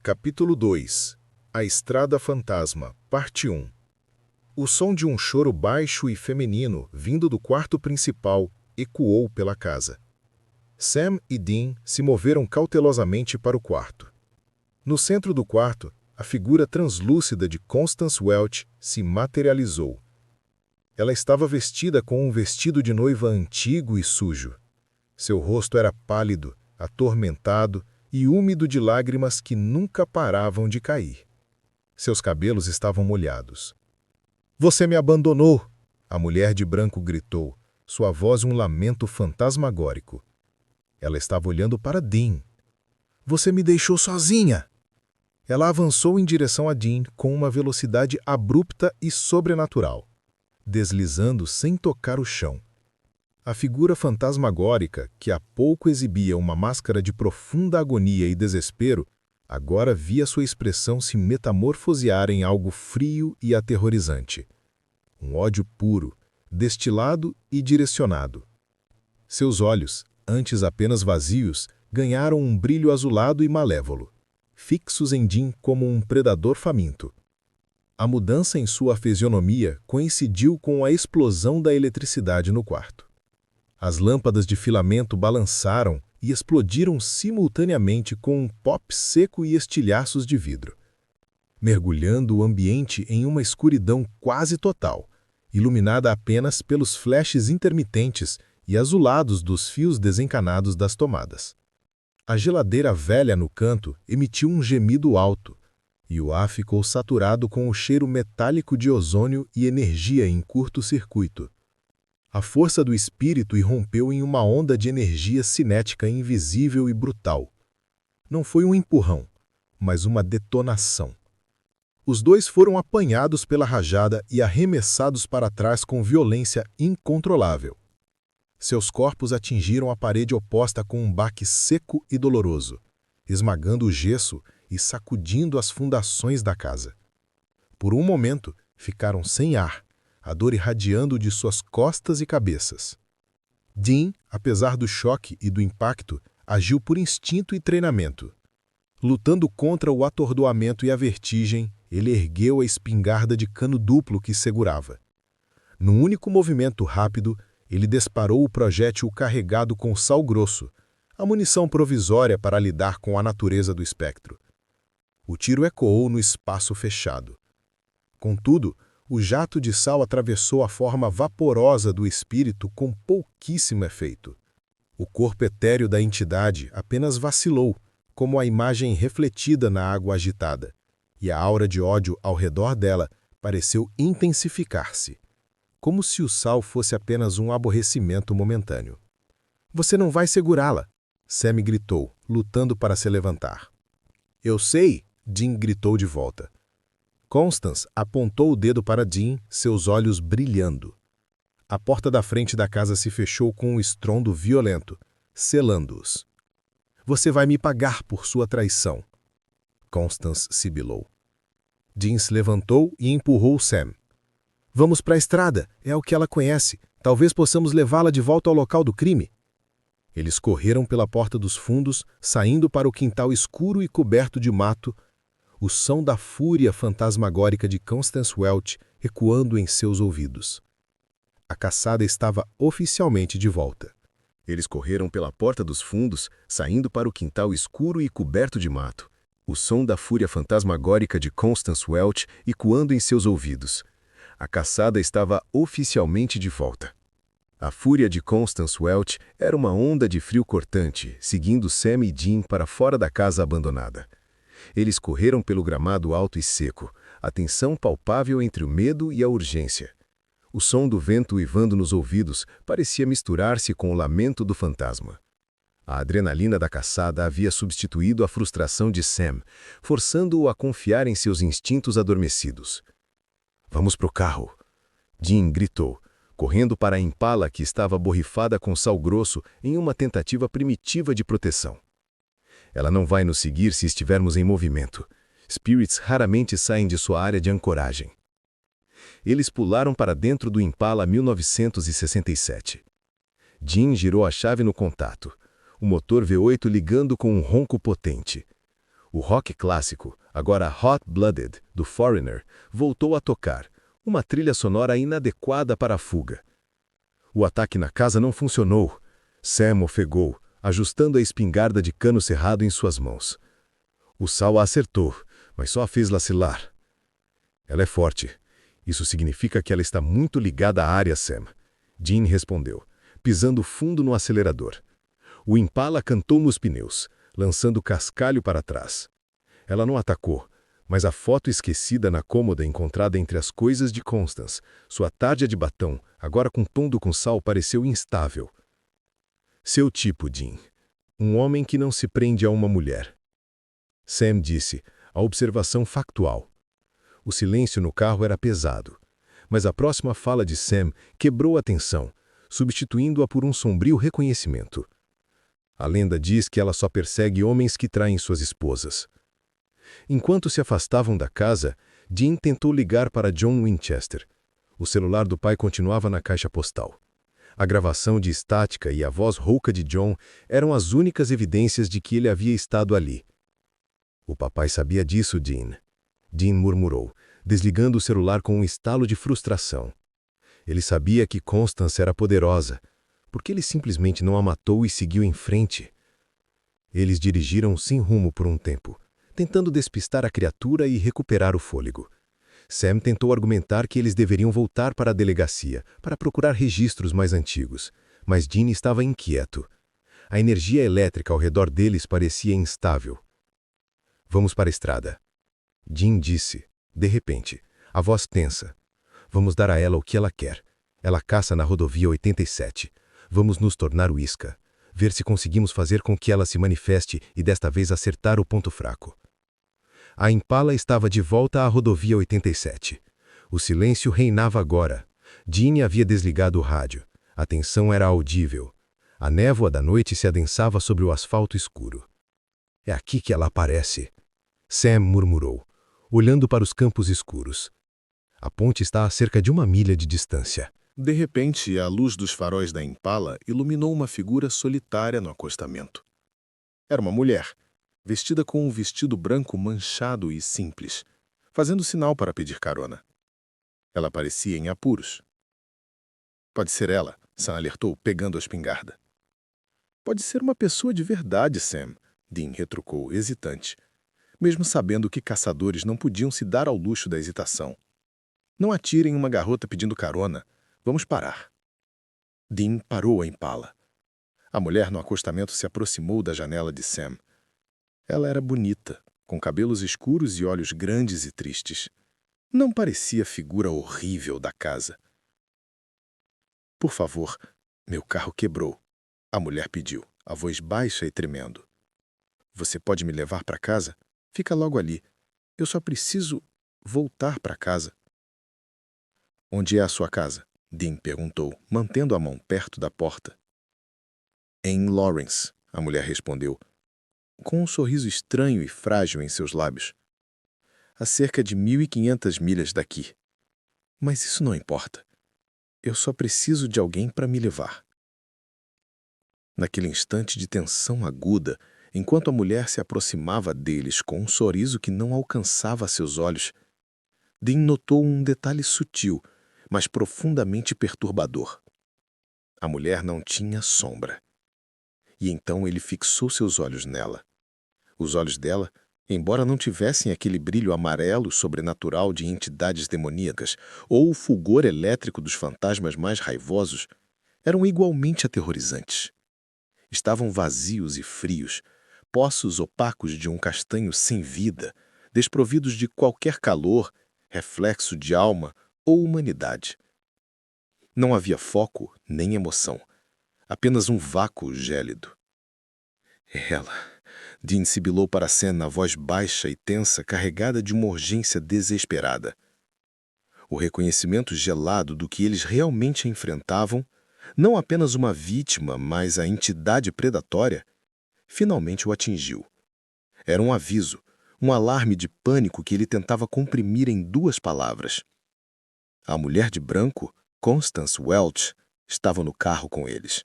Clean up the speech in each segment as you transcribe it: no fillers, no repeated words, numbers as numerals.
Capítulo 2 A Estrada Fantasma, Parte 1 O som de um choro baixo e feminino, vindo do quarto principal, ecoou pela casa. Sam e Dean se moveram cautelosamente para o quarto. No centro do quarto, a figura translúcida de Constance Welch se materializou. Ela estava vestida com um vestido de noiva antigo e sujo. Seu rosto era pálido, atormentado e úmido de lágrimas que nunca paravam de cair. Seus cabelos estavam molhados. "Você me abandonou!" A mulher de branco gritou, sua voz um lamento fantasmagórico. Ela estava olhando para Dean. "Você me deixou sozinha!" Ela avançou em direção a Dean com uma velocidade abrupta e sobrenatural, deslizando sem tocar o chão. A figura fantasmagórica, que há pouco exibia uma máscara de profunda agonia e desespero, agora via sua expressão se metamorfosear em algo frio e aterrorizante. Um ódio puro, destilado e direcionado. Seus olhos, antes apenas vazios, ganharam um brilho azulado e malévolo, fixos em Dean como um predador faminto. A mudança em sua fisionomia coincidiu com a explosão da eletricidade no quarto. As lâmpadas de filamento balançaram e explodiram simultaneamente com um pop seco e estilhaços de vidro, mergulhando o ambiente em uma escuridão quase total, iluminada apenas pelos flashes intermitentes e azulados dos fios desencanados das tomadas. A geladeira velha no canto emitiu um gemido alto, e o ar ficou saturado com o cheiro metálico de ozônio e energia em curto-circuito. A força do espírito irrompeu em uma onda de energia cinética invisível e brutal. Não foi um empurrão, mas uma detonação. Os dois foram apanhados pela rajada e arremessados para trás com violência incontrolável. Seus corpos atingiram a parede oposta com um baque seco e doloroso, esmagando o gesso e sacudindo as fundações da casa. Por um momento, ficaram sem ar, a dor irradiando de suas costas e cabeças. Dean, apesar do choque e do impacto, agiu por instinto e treinamento. Lutando contra o atordoamento e a vertigem, ele ergueu a espingarda de cano duplo que segurava. Num único movimento rápido, ele disparou o projétil carregado com sal grosso, a munição provisória para lidar com a natureza do espectro. O tiro ecoou no espaço fechado. Contudo, o jato de sal atravessou a forma vaporosa do espírito com pouquíssimo efeito. O corpo etéreo da entidade apenas vacilou, como a imagem refletida na água agitada, e a aura de ódio ao redor dela pareceu intensificar-se, como se o sal fosse apenas um aborrecimento momentâneo. "Você não vai segurá-la!" Sam gritou, lutando para se levantar. "Eu sei!" Dean gritou de volta. Constance apontou o dedo para Dean, seus olhos brilhando. A porta da frente da casa se fechou com um estrondo violento, selando-os. "Você vai me pagar por sua traição!" Constance sibilou. Dean se levantou e empurrou Sam. "Vamos para a estrada, é o que ela conhece. Talvez possamos levá-la de volta ao local do crime." Eles correram pela porta dos fundos, saindo para o quintal escuro e coberto de mato, o som da fúria fantasmagórica de Constance Welch ecoando em seus ouvidos. A caçada estava oficialmente de volta. Eles correram pela porta dos fundos, saindo para o quintal escuro e coberto de mato, o som da fúria fantasmagórica de Constance Welch ecoando em seus ouvidos. A caçada estava oficialmente de volta. A fúria de Constance Welch era uma onda de frio cortante, seguindo Sam e Dean para fora da casa abandonada. Eles correram pelo gramado alto e seco, a tensão palpável entre o medo e a urgência. O som do vento uivando nos ouvidos parecia misturar-se com o lamento do fantasma. A adrenalina da caçada havia substituído a frustração de Sam, forçando-o a confiar em seus instintos adormecidos. "Vamos pro carro!" Dean gritou, correndo para a Impala que estava borrifada com sal grosso em uma tentativa primitiva de proteção. "Ela não vai nos seguir se estivermos em movimento. Spirits raramente saem de sua área de ancoragem." Eles pularam para dentro do Impala 1967. Dean girou a chave no contato, o motor V8 ligando com um ronco potente. O rock clássico, agora Hot Blooded, do Foreigner, voltou a tocar, uma trilha sonora inadequada para a fuga. O ataque na casa não funcionou. Sam ofegou, ajustando a espingarda de cano cerrado em suas mãos. O Sal a acertou, mas só a fez vacilar. Ela é forte. Isso significa que ela está muito ligada à área, Sam. Dean respondeu, pisando fundo no acelerador. O Impala cantou nos pneus, lançando cascalho para trás. Ela não atacou, mas a foto esquecida na cômoda encontrada entre as coisas de Constance, sua tarja de batom, agora com tondo com sal, pareceu instável. Seu tipo, Dean. Um homem que não se prende a uma mulher. Sam disse, a observação factual. O silêncio no carro era pesado, mas a próxima fala de Sam quebrou a tensão, substituindo-a por um sombrio reconhecimento. A lenda diz que ela só persegue homens que traem suas esposas. Enquanto se afastavam da casa, Dean tentou ligar para John Winchester. O celular do pai continuava na caixa postal. A gravação de estática e a voz rouca de John eram as únicas evidências de que ele havia estado ali. O papai sabia disso, Dean. Dean murmurou, desligando o celular com um estalo de frustração. Ele sabia que Constance era poderosa, porque ele simplesmente não a matou e seguiu em frente. Eles dirigiram sem rumo por um tempo, tentando despistar a criatura e recuperar o fôlego. Sam tentou argumentar que eles deveriam voltar para a delegacia, para procurar registros mais antigos, mas Dean estava inquieto. A energia elétrica ao redor deles parecia instável. Vamos para a estrada. Dean disse, de repente, a voz tensa. Vamos dar a ela o que ela quer. Ela caça na rodovia 87. Vamos nos tornar o isca. Ver se conseguimos fazer com que ela se manifeste e desta vez acertar o ponto fraco. A Impala estava de volta à rodovia 87. O silêncio reinava agora. Dean havia desligado o rádio. A tensão era audível. A névoa da noite se adensava sobre o asfalto escuro. É aqui que ela aparece. Sam murmurou, olhando para os campos escuros. A ponte está a cerca de 1 milha de distância. De repente, a luz dos faróis da Impala iluminou uma figura solitária no acostamento. Era uma mulher, vestida com um vestido branco manchado e simples, fazendo sinal para pedir carona. Ela parecia em apuros. Pode ser ela, Sam alertou, pegando a espingarda. Pode ser uma pessoa de verdade, Sam, Dean retrucou, hesitante, mesmo sabendo que caçadores não podiam se dar ao luxo da hesitação. Não atirem uma garota pedindo carona. Vamos parar. Dean parou a Impala. A mulher no acostamento se aproximou da janela de Sam. Ela era bonita, com cabelos escuros e olhos grandes e tristes. Não parecia a figura horrível da casa. Por favor, meu carro quebrou. A mulher pediu, a voz baixa e tremendo. Você pode me levar para casa? Fica logo ali. Eu só preciso voltar para casa. Onde é a sua casa? Dean perguntou, mantendo a mão perto da porta. Em Lawrence, a mulher respondeu, com um sorriso estranho e frágil em seus lábios. A cerca de 1.500 milhas daqui. Mas isso não importa. Eu só preciso de alguém para me levar. Naquele instante de tensão aguda, enquanto a mulher se aproximava deles com um sorriso que não alcançava seus olhos, Dean notou um detalhe sutil, mas profundamente perturbador. A mulher não tinha sombra. E então ele fixou seus olhos nela. Os olhos dela, embora não tivessem aquele brilho amarelo sobrenatural de entidades demoníacas ou o fulgor elétrico dos fantasmas mais raivosos, eram igualmente aterrorizantes. Estavam vazios e frios, poços opacos de um castanho sem vida, desprovidos de qualquer calor, reflexo de alma ou humanidade. Não havia foco nem emoção, apenas um vácuo gélido. Ela, Dean sibilou para Sam na voz baixa e tensa, carregada de uma urgência desesperada. O reconhecimento gelado do que eles realmente enfrentavam, não apenas uma vítima, mas a entidade predatória, finalmente o atingiu. Era um aviso, um alarme de pânico que ele tentava comprimir em 2 palavras. A mulher de branco, Constance Welch, estava no carro com eles.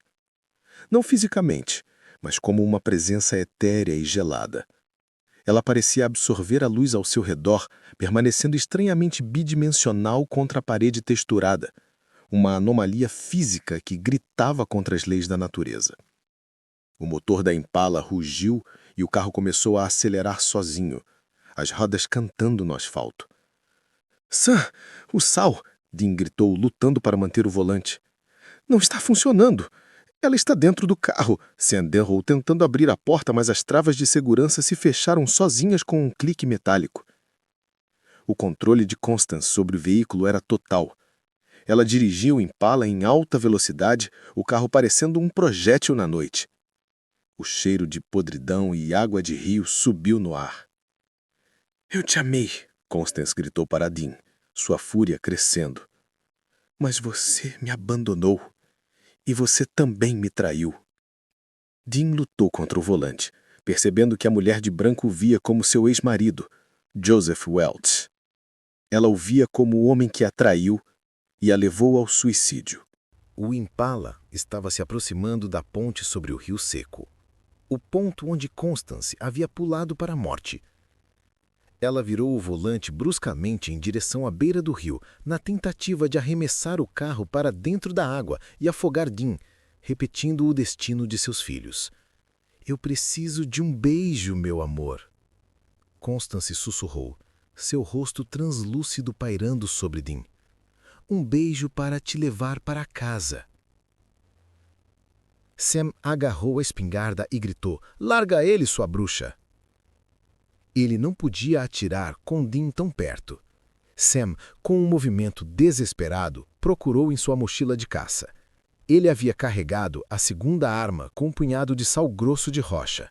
Não fisicamente, mas como uma presença etérea e gelada. Ela parecia absorver a luz ao seu redor, permanecendo estranhamente bidimensional contra a parede texturada, uma anomalia física que gritava contra as leis da natureza. O motor da Impala rugiu e o carro começou a acelerar sozinho, as rodas cantando no asfalto. Sam, o Sal! Dean gritou, lutando para manter o volante. Não está funcionando! Ela está dentro do carro! Sam berrou, tentando abrir a porta, mas as travas de segurança se fecharam sozinhas com um clique metálico. O controle de Constance sobre o veículo era total. Ela dirigia o Impala em alta velocidade, o carro parecendo um projétil na noite. O cheiro de podridão e água de rio subiu no ar. Eu te amei, Constance gritou para Dean, sua fúria crescendo. Mas você me abandonou. E você também me traiu. Dean lutou contra o volante, percebendo que a mulher de branco o via como seu ex-marido, Joseph Welch. Ela o via como o homem que a traiu e a levou ao suicídio. O Impala estava se aproximando da ponte sobre o rio seco, o ponto onde Constance havia pulado para a morte. Ela virou o volante bruscamente em direção à beira do rio, na tentativa de arremessar o carro para dentro da água e afogar Dean, repetindo o destino de seus filhos. Eu preciso de um beijo, meu amor. Constance sussurrou, seu rosto translúcido pairando sobre Dean. Um beijo para te levar para casa. Sam agarrou a espingarda e gritou, larga ele, sua bruxa! Ele não podia atirar com Dean tão perto. Sam, com um movimento desesperado, procurou em sua mochila de caça. Ele havia carregado a segunda arma com um punhado de sal grosso de rocha.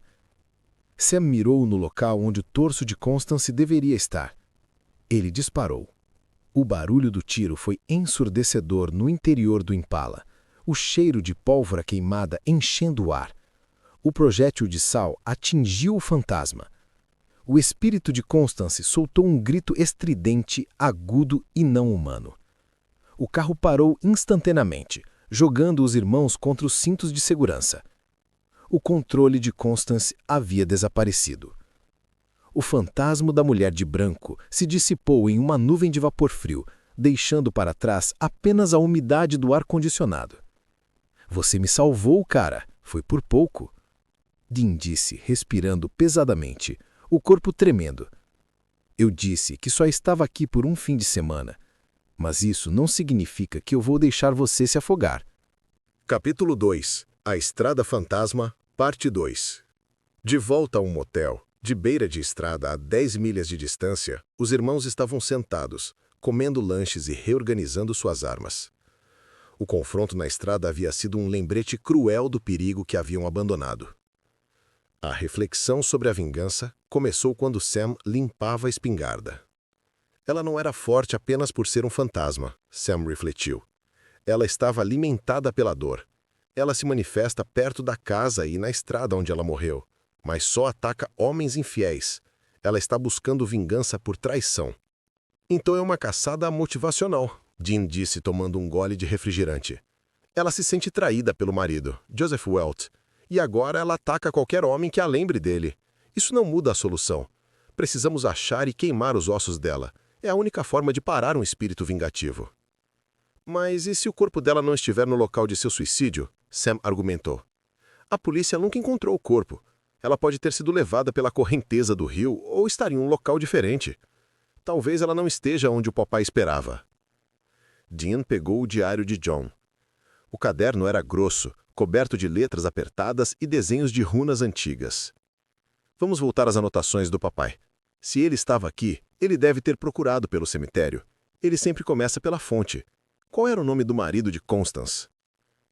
Sam mirou no local onde o torso de Constance deveria estar. Ele disparou. O barulho do tiro foi ensurdecedor no interior do Impala, o cheiro de pólvora queimada enchendo o ar. O projétil de sal atingiu o fantasma. O espírito de Constance soltou um grito estridente, agudo e não humano. O carro parou instantaneamente, jogando os irmãos contra os cintos de segurança. O controle de Constance havia desaparecido. O fantasma da mulher de branco se dissipou em uma nuvem de vapor frio, deixando para trás apenas a umidade do ar-condicionado. Você me salvou, cara. Foi por pouco. Dean disse, respirando pesadamente, o corpo tremendo. Eu disse que só estava aqui por um fim de semana, mas isso não significa que eu vou deixar você se afogar. Capítulo 2. A Estrada Fantasma, Parte 2. De volta a um motel, de beira de estrada a 10 milhas de distância, os irmãos estavam sentados, comendo lanches e reorganizando suas armas. O confronto na estrada havia sido um lembrete cruel do perigo que haviam abandonado. A reflexão sobre a vingança começou quando Sam limpava a espingarda. Ela não era forte apenas por ser um fantasma, Sam refletiu. Ela estava alimentada pela dor. Ela se manifesta perto da casa e na estrada onde ela morreu, mas só ataca homens infiéis. Ela está buscando vingança por traição. Então é uma caçada motivacional, Dean disse tomando um gole de refrigerante. Ela se sente traída pelo marido, Joseph Welch, e agora ela ataca qualquer homem que a lembre dele. Isso não muda a solução. Precisamos achar e queimar os ossos dela. É a única forma de parar um espírito vingativo. Mas e se o corpo dela não estiver no local de seu suicídio? Sam argumentou. A polícia nunca encontrou o corpo. Ela pode ter sido levada pela correnteza do rio ou estar em um local diferente. Talvez ela não esteja onde o papai esperava. Dean pegou o diário de John. O caderno era grosso, coberto de letras apertadas e desenhos de runas antigas. Vamos voltar às anotações do papai. Se ele estava aqui, ele deve ter procurado pelo cemitério. Ele sempre começa pela fonte. Qual era o nome do marido de Constance?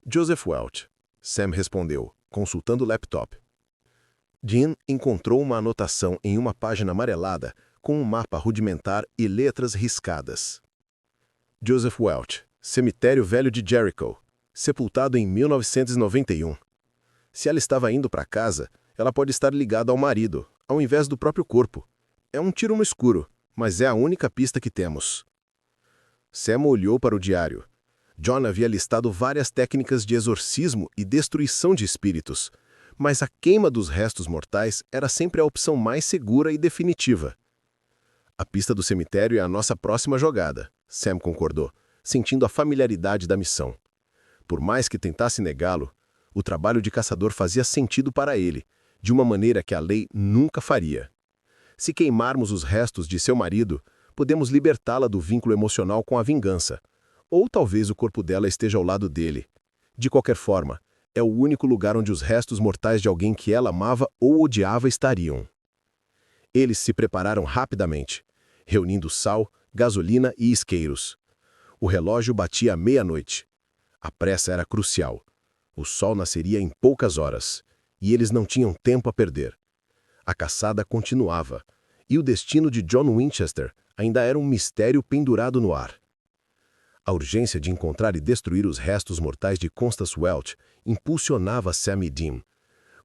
Joseph Welch. Sam respondeu, consultando o laptop. Dean encontrou uma anotação em uma página amarelada com um mapa rudimentar e letras riscadas. Joseph Welch, Cemitério Velho de Jericho, sepultado em 1991. Se ela estava indo para casa, ela pode estar ligada ao marido, ao invés do próprio corpo. É um tiro no escuro, mas é a única pista que temos. Sam olhou para o diário. John havia listado várias técnicas de exorcismo e destruição de espíritos, mas a queima dos restos mortais era sempre a opção mais segura e definitiva. A pista do cemitério é a nossa próxima jogada, Sam concordou, sentindo a familiaridade da missão. Por mais que tentasse negá-lo, o trabalho de caçador fazia sentido para ele, de uma maneira que a lei nunca faria. Se queimarmos os restos de seu marido, podemos libertá-la do vínculo emocional com a vingança. Ou talvez o corpo dela esteja ao lado dele. De qualquer forma, é o único lugar onde os restos mortais de alguém que ela amava ou odiava estariam. Eles se prepararam rapidamente, reunindo sal, gasolina e isqueiros. O relógio batia à meia-noite. A pressa era crucial. O sol nasceria em poucas horas, e eles não tinham tempo a perder. A caçada continuava, e o destino de John Winchester ainda era um mistério pendurado no ar. A urgência de encontrar e destruir os restos mortais de Constance Welch impulsionava Sam e Dean.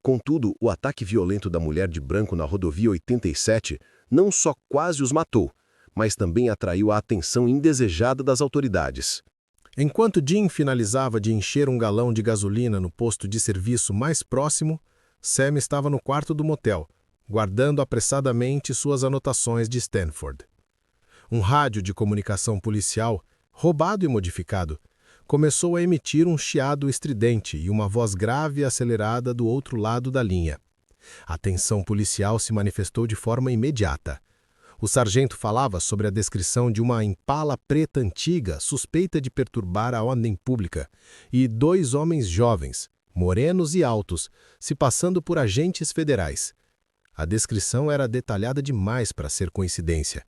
Contudo, o ataque violento da mulher de branco na rodovia 87 não só quase os matou, mas também atraiu a atenção indesejada das autoridades. Enquanto Dean finalizava de encher um galão de gasolina no posto de serviço mais próximo, Sam estava no quarto do motel, guardando apressadamente suas anotações de Stanford. Um rádio de comunicação policial, roubado e modificado, começou a emitir um chiado estridente e uma voz grave e acelerada do outro lado da linha. A tensão policial se manifestou de forma imediata. O sargento falava sobre a descrição de uma Impala preta antiga suspeita de perturbar a ordem pública e 2 homens jovens, morenos e altos, se passando por agentes federais. A descrição era detalhada demais para ser coincidência.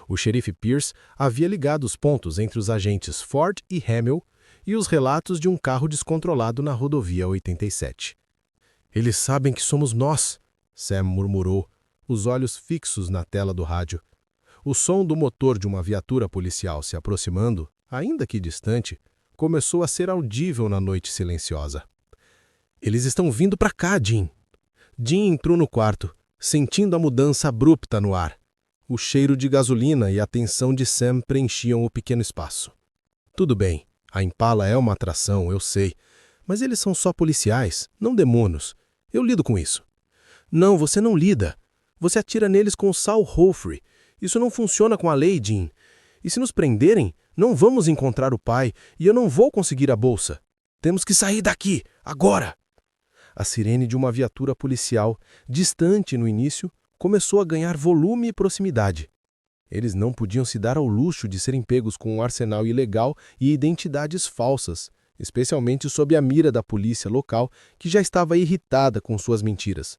O xerife Pierce havia ligado os pontos entre os agentes Ford e Hamill e os relatos de um carro descontrolado na rodovia 87. "Eles sabem que somos nós", Sam murmurou, os olhos fixos na tela do rádio. O som do motor de uma viatura policial se aproximando, ainda que distante, começou a ser audível na noite silenciosa. "Eles estão vindo para cá, Dean." Dean entrou no quarto, sentindo a mudança abrupta no ar. O cheiro de gasolina e a tensão de Sam preenchiam o pequeno espaço. "Tudo bem, a Impala é uma atração, eu sei, mas eles são só policiais, não demônios. Eu lido com isso." "Não, você não lida. Você atira neles com Saul Humphrey. Isso não funciona com a lei, Dean. E se nos prenderem, não vamos encontrar o pai e eu não vou conseguir a bolsa. Temos que sair daqui, agora!" A sirene de uma viatura policial, distante no início, começou a ganhar volume e proximidade. Eles não podiam se dar ao luxo de serem pegos com um arsenal ilegal e identidades falsas, especialmente sob a mira da polícia local, que já estava irritada com suas mentiras.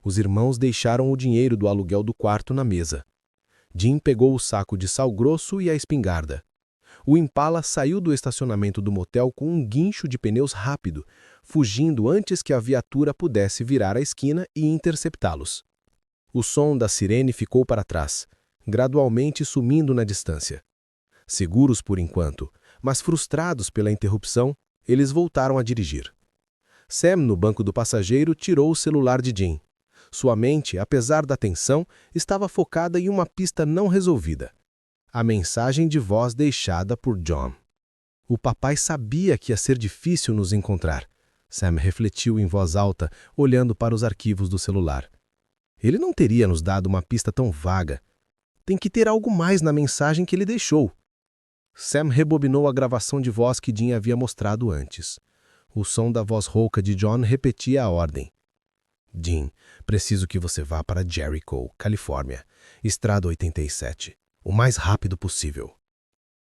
Os irmãos deixaram o dinheiro do aluguel do quarto na mesa. Dean pegou o saco de sal grosso e a espingarda. O Impala saiu do estacionamento do motel com um guincho de pneus rápido, fugindo antes que a viatura pudesse virar a esquina e interceptá-los. O som da sirene ficou para trás, gradualmente sumindo na distância. Seguros por enquanto, mas frustrados pela interrupção, eles voltaram a dirigir. Sam, no banco do passageiro, tirou o celular de Dean. Sua mente, apesar da tensão, estava focada em uma pista não resolvida. A mensagem de voz deixada por John. "O papai sabia que ia ser difícil nos encontrar", Sam refletiu em voz alta, olhando para os arquivos do celular. "Ele não teria nos dado uma pista tão vaga. Tem que ter algo mais na mensagem que ele deixou." Sam rebobinou a gravação de voz que Dean havia mostrado antes. O som da voz rouca de John repetia a ordem. "Dean, preciso que você vá para Jericho, Califórnia, Estrada 87, o mais rápido possível."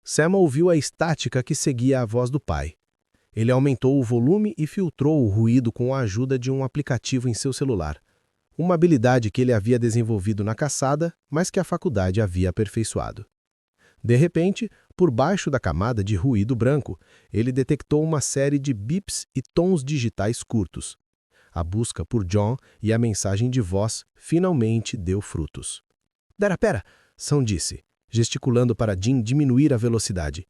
Sam ouviu a estática que seguia a voz do pai. Ele aumentou o volume e filtrou o ruído com a ajuda de um aplicativo em seu celular. Uma habilidade que ele havia desenvolvido na caçada, mas que a faculdade havia aperfeiçoado. De repente, por baixo da camada de ruído branco, ele detectou uma série de bips e tons digitais curtos. A busca por John e a mensagem de voz finalmente deu frutos. Pera, Sam disse, gesticulando para Dean diminuir a velocidade.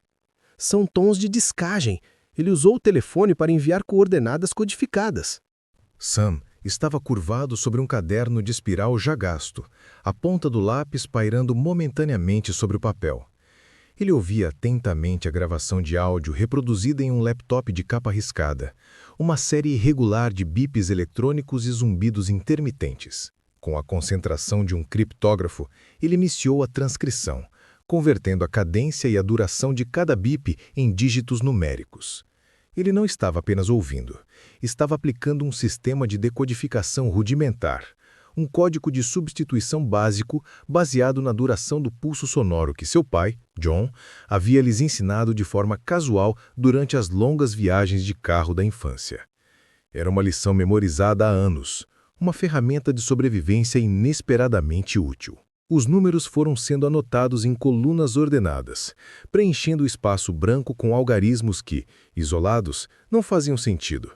"São tons de descagem. Ele usou o telefone para enviar coordenadas codificadas." Sam estava curvado sobre um caderno de espiral já gasto, a ponta do lápis pairando momentaneamente sobre o papel. Ele ouvia atentamente a gravação de áudio reproduzida em um laptop de capa riscada, uma série irregular de bips eletrônicos e zumbidos intermitentes. Com a concentração de um criptógrafo, ele iniciou a transcrição, convertendo a cadência e a duração de cada bip em dígitos numéricos. Ele não estava apenas ouvindo, estava aplicando um sistema de decodificação rudimentar, um código de substituição básico baseado na duração do pulso sonoro que seu pai, John, havia lhes ensinado de forma casual durante as longas viagens de carro da infância. Era uma lição memorizada há anos, uma ferramenta de sobrevivência inesperadamente útil. Os números foram sendo anotados em colunas ordenadas, preenchendo o espaço branco com algarismos que, isolados, não faziam sentido.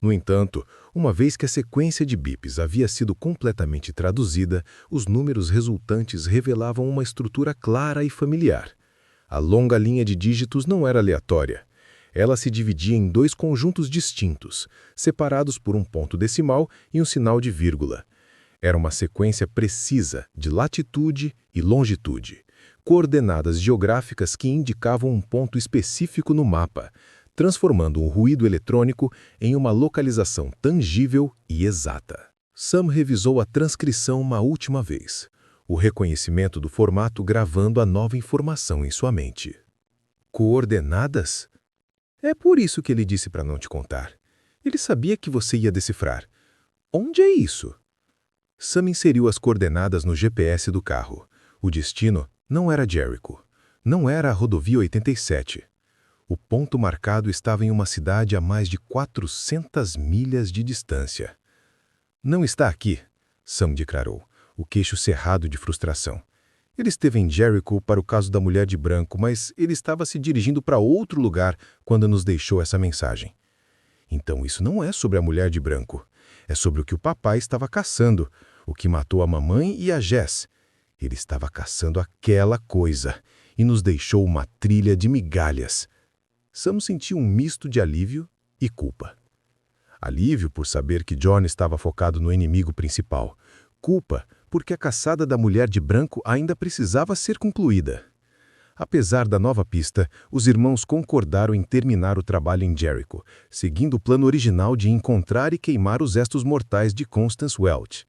No entanto, uma vez que a sequência de bips havia sido completamente traduzida, os números resultantes revelavam uma estrutura clara e familiar. A longa linha de dígitos não era aleatória. Ela se dividia em dois conjuntos distintos, separados por um ponto decimal e um sinal de vírgula. Era uma sequência precisa de latitude e longitude, coordenadas geográficas que indicavam um ponto específico no mapa, transformando um ruído eletrônico em uma localização tangível e exata. Sam revisou a transcrição uma última vez, o reconhecimento do formato gravando a nova informação em sua mente. Coordenadas? É por isso que ele disse para não te contar. Ele sabia que você ia decifrar. Onde é isso? Sam inseriu as coordenadas no GPS do carro. O destino não era Jericho. Não era a rodovia 87. O ponto marcado estava em uma cidade a mais de 400 milhas de distância. Não está aqui, Sam declarou, o queixo cerrado de frustração. Ele esteve em Jericho para o caso da mulher de branco, mas ele estava se dirigindo para outro lugar quando nos deixou essa mensagem. Então isso não é sobre a mulher de branco. É sobre o que o papai estava caçando, o que matou a mamãe e a Jess. Ele estava caçando aquela coisa e nos deixou uma trilha de migalhas. Sam sentiu um misto de alívio e culpa. Alívio por saber que John estava focado no inimigo principal. Culpa porque a caçada da mulher de branco ainda precisava ser concluída. Apesar da nova pista, os irmãos concordaram em terminar o trabalho em Jericho, seguindo o plano original de encontrar e queimar os restos mortais de Constance Welch.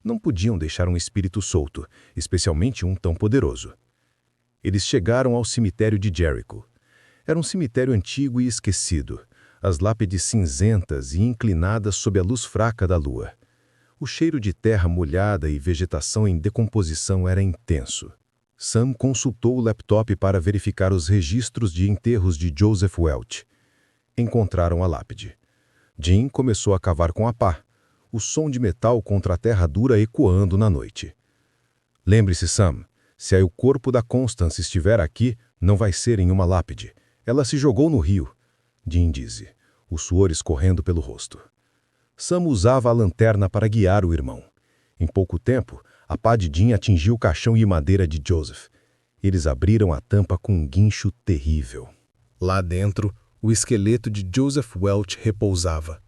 Não podiam deixar um espírito solto, especialmente um tão poderoso. Eles chegaram ao cemitério de Jericho. Era um cemitério antigo e esquecido, as lápides cinzentas e inclinadas sob a luz fraca da lua. O cheiro de terra molhada e vegetação em decomposição era intenso. Sam consultou o laptop para verificar os registros de enterros de Joseph Welch. Encontraram a lápide. Jim começou a cavar com a pá, o som de metal contra a terra dura ecoando na noite. Lembre-se, Sam, se aí o corpo da Constance estiver aqui, não vai ser em uma lápide. Ela se jogou no rio, Jim disse, o suor escorrendo pelo rosto. Sam usava a lanterna para guiar o irmão. Em pouco tempo, a pá de Jim atingiu o caixão e madeira de Joseph. Eles abriram a tampa com um guincho terrível. Lá dentro, o esqueleto de Joseph Welch repousava.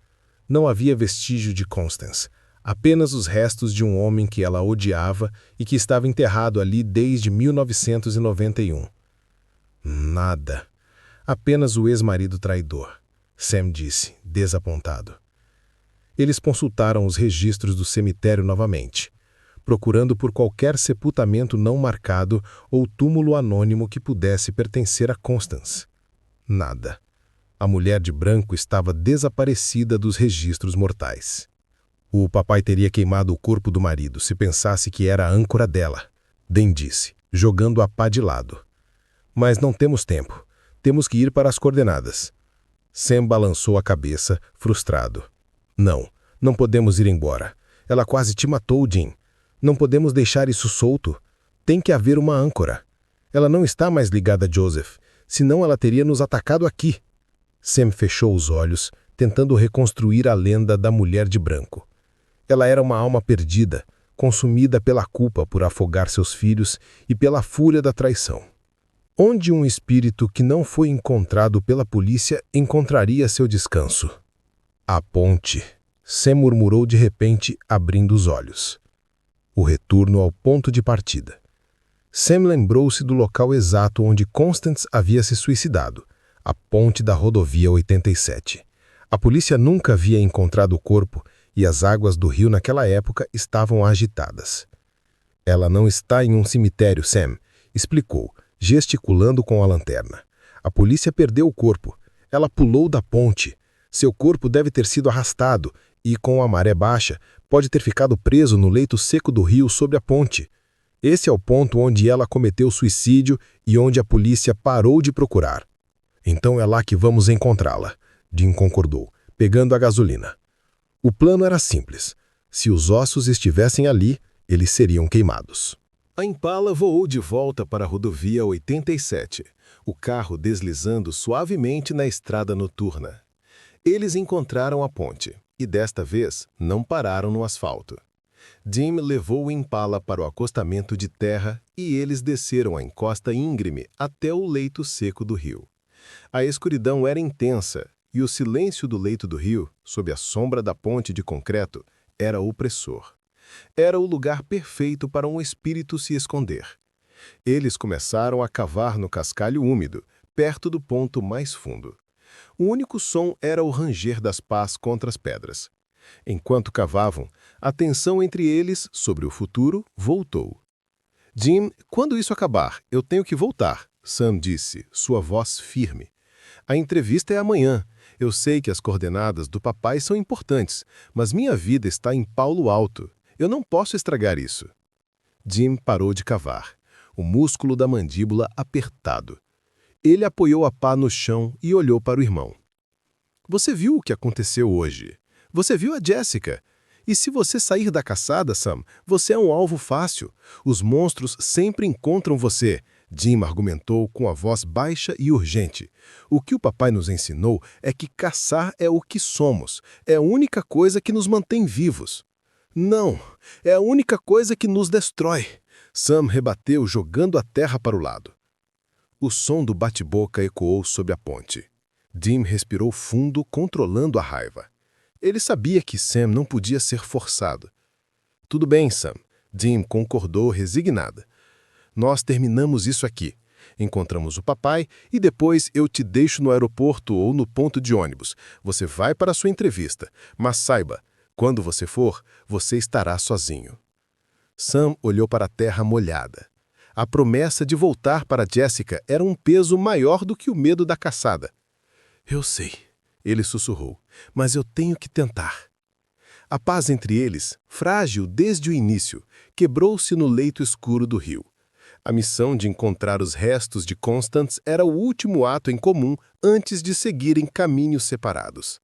Não havia vestígio de Constance, apenas os restos de um homem que ela odiava e que estava enterrado ali desde 1991. Nada. Apenas o ex-marido traidor, Sam disse, desapontado. Eles consultaram os registros do cemitério novamente, procurando por qualquer sepultamento não marcado ou túmulo anônimo que pudesse pertencer a Constance. Nada. A mulher de branco estava desaparecida dos registros mortais. O papai teria queimado o corpo do marido se pensasse que era a âncora dela, Dan disse, jogando a pá de lado. Mas não temos tempo. Temos que ir para as coordenadas. Sam balançou a cabeça, frustrado. Não podemos ir embora. Ela quase te matou, Jim. Não podemos deixar isso solto. Tem que haver uma âncora. Ela não está mais ligada a Joseph, senão ela teria nos atacado aqui. Sam fechou os olhos, tentando reconstruir a lenda da mulher de branco. Ela era uma alma perdida, consumida pela culpa por afogar seus filhos e pela fúria da traição. Onde um espírito que não foi encontrado pela polícia encontraria seu descanso? A ponte. Sam murmurou de repente, abrindo os olhos. O retorno ao ponto de partida. Sam lembrou-se do local exato onde Constance havia se suicidado, a ponte da rodovia 87. A polícia nunca havia encontrado o corpo e as águas do rio naquela época estavam agitadas. Ela não está em um cemitério, Sam, explicou, gesticulando com a lanterna. A polícia perdeu o corpo. Ela pulou da ponte. Seu corpo deve ter sido arrastado e, com a maré baixa, pode ter ficado preso no leito seco do rio sobre a ponte. Esse é o ponto onde ela cometeu suicídio e onde a polícia parou de procurar. Então é lá que vamos encontrá-la, Jim concordou, pegando a gasolina. O plano era simples. Se os ossos estivessem ali, eles seriam queimados. A Impala voou de volta para a rodovia 87, o carro deslizando suavemente na estrada noturna. Eles encontraram a ponte e, desta vez, não pararam no asfalto. Jim levou o Impala para o acostamento de terra e eles desceram a encosta íngreme até o leito seco do rio. A escuridão era intensa e o silêncio do leito do rio, sob a sombra da ponte de concreto, era opressor. Era o lugar perfeito para um espírito se esconder. Eles começaram a cavar no cascalho úmido, perto do ponto mais fundo. O único som era o ranger das pás contra as pedras. Enquanto cavavam, a tensão entre eles sobre o futuro voltou. Jim, quando isso acabar, eu tenho que voltar, Sam disse, sua voz firme. A entrevista é amanhã. Eu sei que as coordenadas do papai são importantes, mas minha vida está em Paulo Alto. Eu não posso estragar isso. Jim parou de cavar, o músculo da mandíbula apertado. Ele apoiou a pá no chão e olhou para o irmão. Você viu o que aconteceu hoje? Você viu a Jessica? E se você sair da caçada, Sam, você é um alvo fácil. Os monstros sempre encontram você. Jim argumentou com a voz baixa e urgente. O que o papai nos ensinou é que caçar é o que somos. É a única coisa que nos mantém vivos. Não, é a única coisa que nos destrói. Sam rebateu, jogando a terra para o lado. O som do bate-boca ecoou sob a ponte. Jim respirou fundo, controlando a raiva. Ele sabia que Sam não podia ser forçado. Tudo bem, Sam. Jim concordou resignada. Nós terminamos isso aqui. Encontramos o papai e depois eu te deixo no aeroporto ou no ponto de ônibus. Você vai para a sua entrevista, mas saiba, quando você for, você estará sozinho. Sam olhou para a terra molhada. A promessa de voltar para Jessica era um peso maior do que o medo da caçada. Eu sei, ele sussurrou, mas eu tenho que tentar. A paz entre eles, frágil desde o início, quebrou-se no leito escuro do rio. A missão de encontrar os restos de Constance era o último ato em comum antes de seguirem caminhos separados.